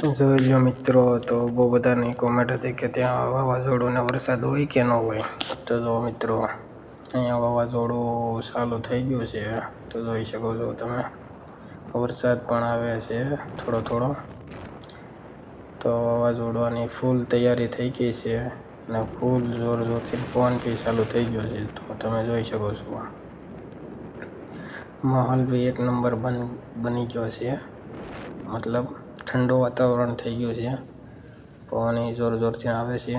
જોઈ લો મિત્રો, તો બહુ બધાની કોમેન્ટ હતી કે ત્યાં વાવાઝોડું ને વરસાદ હોય કે ન હોય. તો જો મિત્રો, અહીંયા વાવાઝોડું ચાલુ થઈ ગયું છે. તો જોઈ શકો છો તમે, વરસાદ પણ આવે છે થોડો થોડો. તો વાવાઝોડાની ફૂલ તૈયારી થઈ ગઈ છે અને ફૂલ જોરથી પવન બી ચાલુ થઈ ગયો છે. તો તમે જોઈ શકો છો, માહોલ બી એક નંબર બની ગયો છે. મતલબ ઠંડુ વાતાવરણ થઈ ગયું છે. પવન જોરથી આવે છે.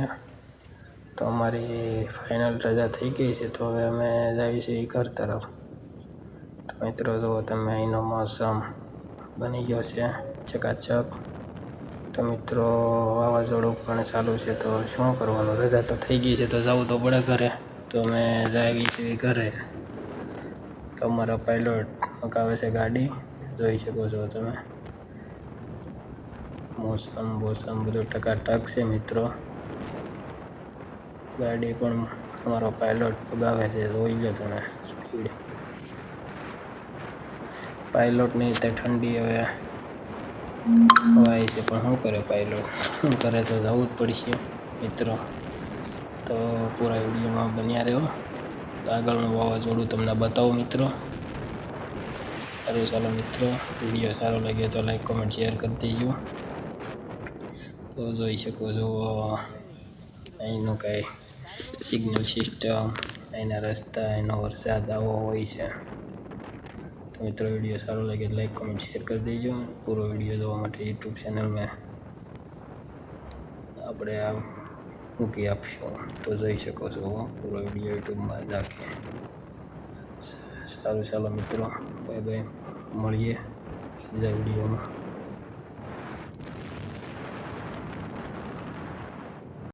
તો અમારી ફાઇનલ રજા થઈ ગઈ છે. તો હવે અમે જઈએ છીએ ઘર તરફ. તો મિત્રો જુઓ તમે, અહીંનો મોસમ બની ગયો છે ચકાચક. તો મિત્રો, વાવાઝોડું પણ ચાલુ છે. તો શું કરવાનું, રજા તો થઈ ગઈ છે તો જવું તો પડે ઘરે. તો અમે જઈએ છીએ ઘરે. તો અમારા પાયલોટ મકાવે છે ગાડી, જોઈ શકો છો તમે. મોસમ બધું ટકાટક છે મિત્રો. ગાડી પણ અમારો પાયલોટ મગાવે છે, જોઈ લો તમે સ્પીડ. પાયલોટની તે ઠંડી હવે હવાય છે, પણ શું કરે પાયલોટ, શું કરે, તો જવું જ પડશે મિત્રો. તો પૂરા વિડીયોમાં બન્યા રહ્યો. તો આગળનું વાવાઝોડું તમને બતાવું મિત્રો. સારું, ચાલો મિત્રો, વિડીયો સારો લાગ્યો તો લાઈક કોમેન્ટ શેર કરી દેજો. તો જોઈ શકો છો અહીંનું કાંઈ સિગ્નલ સિસ્ટમ, અહીંના રસ્તા, અહીંનો વરસાદ આવો હોય છે. તો મિત્રો, વિડીયો સારો લાગે તો લાઈક કોમેન્ટ શેર કરી દેજો. પૂરો વિડીયો જોવા માટે યુટ્યુબ ચેનલમાં આપણે આ મૂકી આપશું. તો જોઈ શકો છો પૂરો વિડીયો યુટ્યુબમાં રાખીએ. સારું, ચાલો મિત્રો, બાય બાય, મળીએ બીજા વિડીયોમાં.